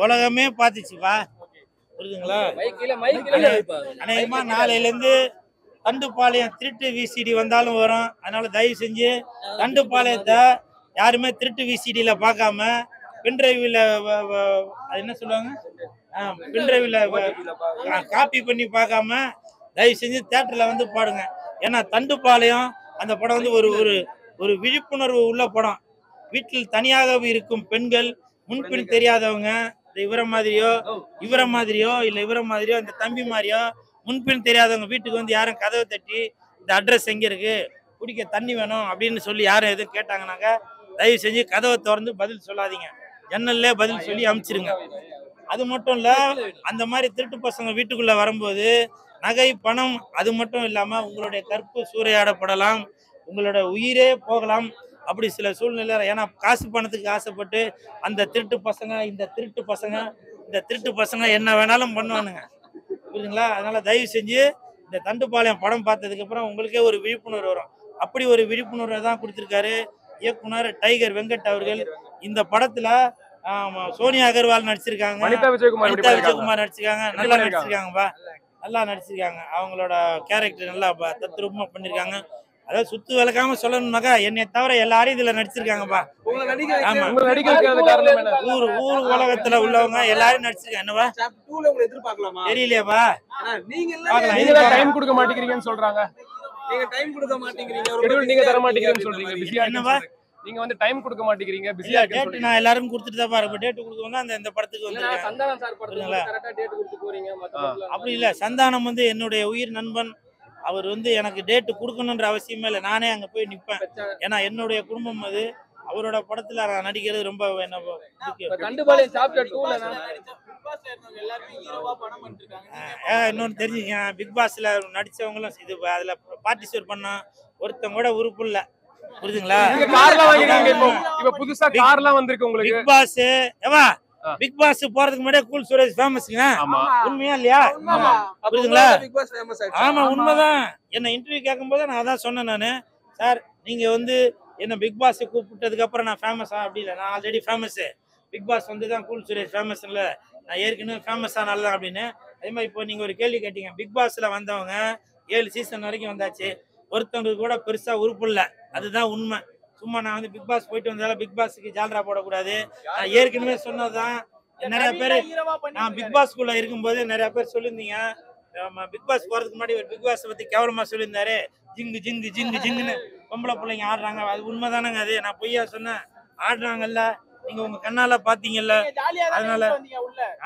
உலகமே பாத்துச்சுப்பா, புரியுதுங்களா? அநேகமா நாளையில இருந்து தண்டுப்பாளையம் திருட்டு விசிடி வந்தாலும் வரும். அதனால தயவு செஞ்சு தண்டுப்பாளையத்தை யாருமே திருட்டு விசிடியில பார்க்காம பின்டிரைவ்ல அது என்ன சொல்லுவாங்க, பின்டிரைவ்ல காப்பி பண்ணி பார்க்காம தயவு செஞ்சு தியேட்டர்ல வந்து பாடுங்க. ஏன்னா தண்டுப்பாளையம் அந்த படம் வந்து ஒரு ஒரு ஒரு விழிப்புணர்வு உள்ள படம். வீட்டில் தனியாக இருக்கும் பெண்கள், முன்பின் தெரியாதவங்க, இவரை மாதிரியோ இல்ல இவரை மாதிரியோ இந்த தம்பி மாதிரியோ முன்பின் தெரியாதவங்க வீட்டுக்கு வந்து யாரும் கதவை தட்டி இந்த அட்ரஸ் எங்க இருக்கு, குடிக்க தண்ணி வேணும் அப்படின்னு சொல்லி யாரும் எதுவும் கேட்டாங்கன்னாக்க தயவு செஞ்சு கதவை திறந்து பதில் சொல்லாதீங்க, ஜன்னல்ல பதில் சொல்லி அனுப்பிச்சிருங்க. அது மட்டும் இல்ல, அந்த மாதிரி திருட்டு பசங்க வீட்டுக்குள்ள வரும்போது நகை பணம் அது மட்டும் இல்லாம உங்களுடைய கற்பு சூறையாடப்படலாம், உங்களோட உயிரே போகலாம். அப்படி சில சூழ்நிலை. ஏன்னா காசு பணத்துக்கு ஆசைப்பட்டு அந்த திருட்டு பசங்க என்ன வேணாலும் பண்ணுவானுங்க, புரியுதுங்களா? அதனால தயவு செஞ்சு இந்த தண்டுப்பாளையம் படம் பார்த்ததுக்கு அப்புறம் உங்களுக்கே ஒரு விழிப்புணர்வு வரும். அப்படி ஒரு விழிப்புணர்வை தான் கொடுத்திருக்காரு இயக்குனர் டைகர் வெங்கட் அவர்கள். இந்த படத்துல சோனியா அகர்வால் நடிச்சிருக்காங்க, அனிதா விஜயகுமார் நடிச்சிருக்காங்க, நல்லா நடிச்சிருக்காங்க. அவங்களோட கேரக்டர் நல்லா தத்ரூபமா பண்ணிருக்காங்க. அதாவது சுத்து விளக்காம சொல்லணும்னாக்கா என்னை தவிர எல்லாரும் இதுல நடிச்சிருக்காங்கப்பா. ஊர் உலகத்துல உள்ளவங்க எல்லாரும் நடிச்சிருக்காங்க. என்னவா தெரியலையாப்பா? டைம் கொடுக்க மாட்டேங்கிறீங்கன்னு சொல்றாங்க. நீங்க டைம் கொடுக்க மாட்டேங்கிறீங்க, நீங்க தர மாட்டேங்கிறீங்கன்னு சொல்றீங்க. பிஸியா என்னவா? நீங்க வந்து டைம் கொடுக்க மாட்டேங்கிறீங்க, பிஸியா டேட் நான் எல்லாரும் கொடுத்துட்டு தான் பாருங்க. டேட் கொடுக்கணும் தான் இந்த படத்துக்கு வந்து சந்தானம் சார் படத்துக்கு கரெக்ட்டா டேட் கொடுத்து போறீங்க. அப்படி இல்ல, சந்தானம் வந்து என்னுடைய உயிர் நண்பன். அவர் வந்து எனக்கு டேட் கொடுக்கணுன்ற அவசியமே இல்லை, நானே அங்க போய் நிற்பேன். ஏன்னா என்னுடைய குடும்பம் அது. அவரோட படத்துல நான் நடிக்கிறது ரொம்ப இன்னொன்னு தெரிஞ்சுங்க. பிக் பாஸ்ல நடிச்சவங்களும் இது அதுல பார்ட்டிசிபேட் பண்ணா ஒருத்தங்க கூட உறுப்பு இல்ல, புரியுதுங்களா? புதுசா கார்லாம் வந்திருக்கு உங்களுக்கு. பிக் பாஸ் ஏவா பிக் பாஸ் போறதுக்கு முன்னாடியே கூல் சுரேஷ் ஃபேமஸ்ங்க. உண்மையா இல்லையா? புரியுதுங்களா? ஆமா, உண்மைதான். என்ன இன்டர்வியூ கேட்கும் போது நான் அதான் சொன்னேன். நானு சார் நீங்க வந்து என்ன பிக் பாஸ் கூப்பிட்டதுக்கு அப்புறம் நான் ஃபேமஸா? அப்படி இல்லை, நான் ஆல்ரெடி ஃபேமஸ். பிக் பாஸ் வந்து தான் கூல் சுரேஷ் ஃபேமஸ் இல்லை, நான் ஏற்கனவே ஃபேமஸ் ஆனால்தான் அப்படின்னு. அதே மாதிரி இப்போ நீங்க ஒரு கேள்வி கேட்டீங்க. பிக் பாஸ்ல வந்தவங்க 7 சீசன் வரைக்கும் வந்தாச்சு, ஒருத்தவங்களுக்கு கூட பெருசா உறுப்பு இல்லை. அதுதான் உண்மை. சும்மா நான் வந்து பிக் பாஸ் போயிட்டு வந்தாலும் பிக் பாஸுக்கு ஜால்ரா போடக்கூடாது. நான் ஏற்கனவே சொன்னதுதான். நிறைய பேர் நான் பிக் பாஸ்குள்ள இருக்கும்போது நிறைய பேர் சொல்லியிருந்தீங்க, பிக் பாஸ் போறதுக்கு முன்னாடி ஒரு பிக் பாஸ் பத்தி கேவலமா சொல்லியிருந்தாரு, ஜிங்கு ஜிங்கு ஜிங்கு ஜிங்குன்னு பொம்பளை பிள்ளைங்க ஆடுறாங்க. அது உண்மைதானங்க? அது நான் பொய்யா சொன்னேன்? ஆடுறாங்கல்ல, நீங்க உங்க கண்ணால பாத்தீங்கல்ல. அதனால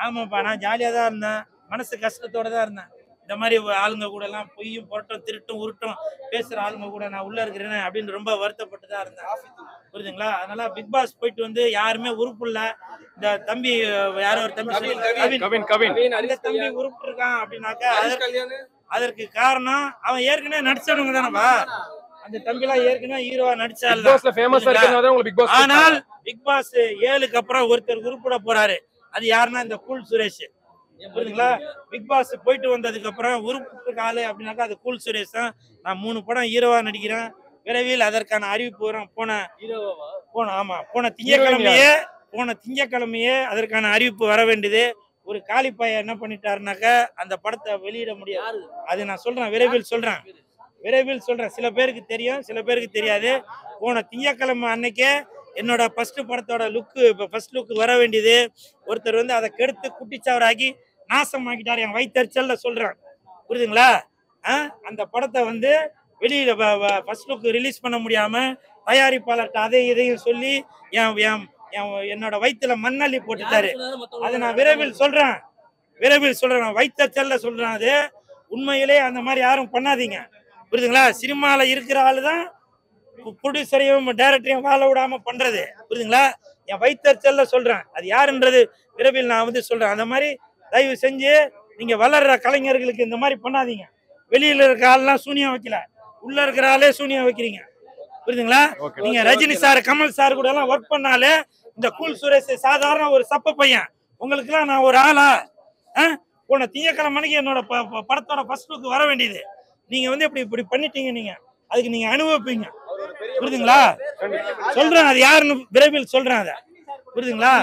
ஆமாப்பா, நான் ஜாலியா தான் இருந்தேன், மனசு கஷ்டத்தோட தான் இருந்தேன். இந்த மாதிரி ஆளுங்க கூட எல்லாம் பொய்யும் புரட்டும் திருட்டும் உருட்டும் பேசுற ஆளுங்க கூட நான் உள்ள இருக்கிறேன்னு அப்படின்னு ரொம்ப வருத்தப்பட்டு தான் இருந்தேன், புரியுதுங்களா? அதனால பிக் பாஸ் போயிட்டு வந்து யாருமே உறுப்பு இல்ல. இந்த தம்பி யாரோ ஒரு தம்பி அந்த தம்பி உறுப்பு இருக்கான் அப்படின்னாக்கா அதற்கு காரணம் அவன் ஏற்கனவே நடிச்சவங்க தானப்பா. அந்த தம்பி எல்லாம் ஏற்கனவே ஹீரோவா நடிச்சாலும். ஆனால் பிக் பாஸ் 7க்கு அப்புறம் ஒருத்தர் உருப்பிட போறாரு. அது யாருன்னா இந்த கூல் சுரேஷ், புரியுதுங்களா? பிக் பாஸ் போயிட்டு வந்ததுக்கு அப்புறம் உருப்பிட்டு ஆளு அப்படின்னாக்கா அது கூல் சுரேஷ் தான். நான் 3 படம் ஹீரோவா நடிக்கிறேன். விரைவில் அதற்கான அறிவிப்பு வரும். போன திங்கட்கிழமையே அதற்கான அறிவிப்பு வர வேண்டியது. ஒரு காலிப்பாய என்ன பண்ணிட்டாருனாக்கா அந்த படத்தை வெளியிட முடியாது. அது நான் சொல்றேன், விரைவில் சொல்றேன். சில பேருக்கு தெரியும், சில பேருக்கு தெரியாது. போன திங்கட்கிழமை அன்னைக்கே என்னோட ஃபர்ஸ்ட் படத்தோட ஃபர்ஸ்ட் லுக் வர வேண்டியது. ஒருத்தர் வந்து அதை கெடுத்து குட்டிச்சவராகி நாசமாக்கிட்டார். என் வயிற்றுச்சல்ல சொல்றேன், புரியுதுங்களா? அந்த படத்தை வந்து வெளியில ஃபர்ஸ்ட் லுக் ரிலீஸ் பண்ண முடியாம தயாரிப்பாளர்கிட்ட அதை இதையும் சொல்லி என்னோட வயிற்றுல மண்ணள்ளி போட்டுட்டாரு. அதை நான் விரைவில் சொல்றேன், வயிற்றுச்சல்ல சொல்றேன். அது உண்மையிலே அந்த மாதிரி யாரும் பண்ணாதீங்க, புரியுதுங்களா? சினிமால இருக்கிற ஆளு தான் ப்ரொடியூசரையும் டைரக்டரையும் வாழ விடாம பண்றது, புரியுதுங்களா? என் வயிற்றுச்சல்ல சொல்றேன். அது யாருன்றது விரைவில் நான் வந்து சொல்றேன். அந்த மாதிரி தயவு செஞ்சு நீங்க வளர்ற கலைஞர்களுக்கு இந்த மாதிரி பண்ணாதீங்க. வெளியில இருக்க ஆள்லாம் சூனியம் வைக்கல, உள்ள இருக்கிற ஆளே சூனியம் வைக்கிறீங்க, புரியுதுங்களா? நீங்க ரஜினி சார், கமல் சார் கூட எல்லாம் ஒர்க் பண்ணாலே இந்த கூல் சுரேஷ் சாதாரண ஒரு சப்ப பையன். உங்களுக்கு எல்லாம் நான் ஒரு ஆளா? போன திங்கட்கிழமை என்னோட படத்தோட ஃபர்ஸ்ட் லுக் வர வேண்டியது. நீங்க வந்து இப்படி பண்ணிட்டீங்க. நீங்க அதுக்கு நீங்க அனுபவிப்பீங்க. புரியுதுங்களா? சொல்றேன் அது யாருன்னு விரைவில் சொல்றேன் அதை. புரியுதுங்களா?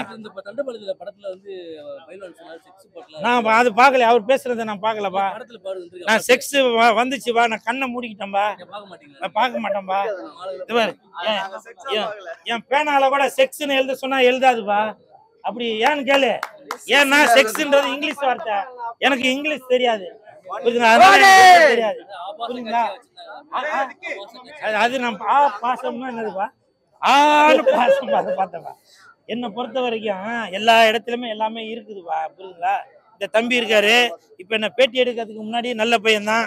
நான் அது பார்க்கல, அவர் பேசுறதை நான் பார்க்கலப்பா. நான் செக்ஸ் வந்துச்சுப்பா, நான் கண்ணை மூடிக்கிட்டேன்பா, நான் பார்க்க மாட்டேன்பா. என் பேனால கூட செக்ஸ்ன்னு எழுத சொன்னா எழுதாதுப்பா. அப்படி ஏன்னு கேளு. ஏன்னா செக்ஸ்ன்றது இங்கிலீஷ் வார்த்தை, எனக்கு இங்கிலீஷ் தெரியாது. புரியுதுங்களா? தெரியாது. புரியுதுங்களா? அது நான் பாசம்னா என்னதுப்பா? பாசம் பார்த்தப்பா. என்னை பொறுத்த வரைக்கும் எல்லா இடத்துலயுமே எல்லாமே இருக்குதுப்பா. புரியுதுங்களா? இந்த தம்பி இருக்காரு, இப்ப என்ன பேட்டி எடுக்கிறதுக்கு முன்னாடி நல்ல பையன் தான்.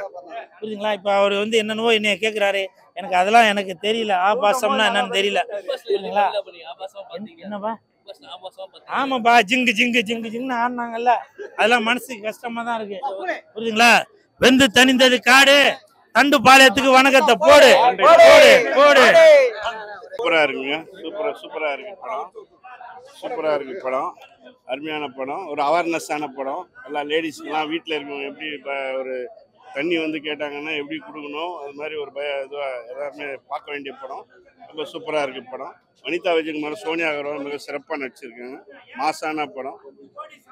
புரியுதுங்களா? இப்ப அவர் வந்து என்னென்னவோ என்னைய கேட்கிறாரு, எனக்கு அதெல்லாம் எனக்கு தெரியல. பாசம்னா என்னன்னு தெரியல. புரியுதுங்களா? என்னப்பா? ஆமாப்பா, ஜிங்கு ஜிங்கு ஜிங்கு ஜிங்குன்னு ஆடினாங்கல்ல, அதெல்லாம் மனசுக்கு கஷ்டமா தான் இருக்கு. புரியுதுங்களா? வெந்து தனிந்தது காடு, தண்டு பாளையத்துக்கு வணக்கத்தை போடு போடு போடு. சூப்பரா இருக்குங்க. சூப்பரா இருக்கு படம். சூப்பரா இருக்கு படம். அருமையான படம். ஒரு அவேர்னஸான படம். எல்லா லேடிஸ்க்கெல்லாம் வீட்டில் இருக்கவங்க எப்படி இப்போ ஒரு தண்ணி வந்து கேட்டாங்கன்னா எப்படி கொடுக்கணும், அது மாதிரி ஒரு இதுவாக எல்லாருமே பார்க்க வேண்டிய படம். ரொம்ப சூப்பராக இருக்குது படம். வனிதா விஜயகுமார், சோனியா அகர்வால் மிக சிறப்பாக நடிச்சிருக்காங்க. மாசான படம்.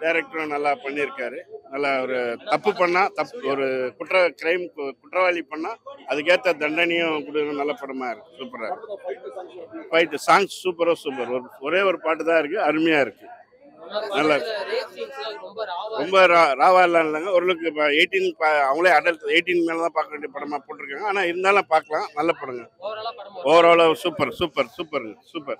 டைரக்டரும் நல்லா பண்ணியிருக்காரு. நல்லா ஒரு தப்பு பண்ணால் ஒரு குற்றவாளி பண்ணால் அதுக்கேற்ற தண்டனையும் கொடுக்குற நல்ல படமாக இருக்குது. சூப்பராக இருக்குது. Fight songs super. ஒரே ஒரு பாட்டு தான் இருக்குது, அருமையாக இருக்குது. நல்லா ரொம்ப ராவா இல்லைங்க. ஓரளவுக்கு இப்போ 18 அவங்களே அடல்ட் 18 மேலே தான் பார்க்க வேண்டிய படமாக போட்டிருக்காங்க. ஆனால் இருந்தாலும் பார்க்கலாம், நல்ல படங்க. ஓவராலாக சூப்பர்.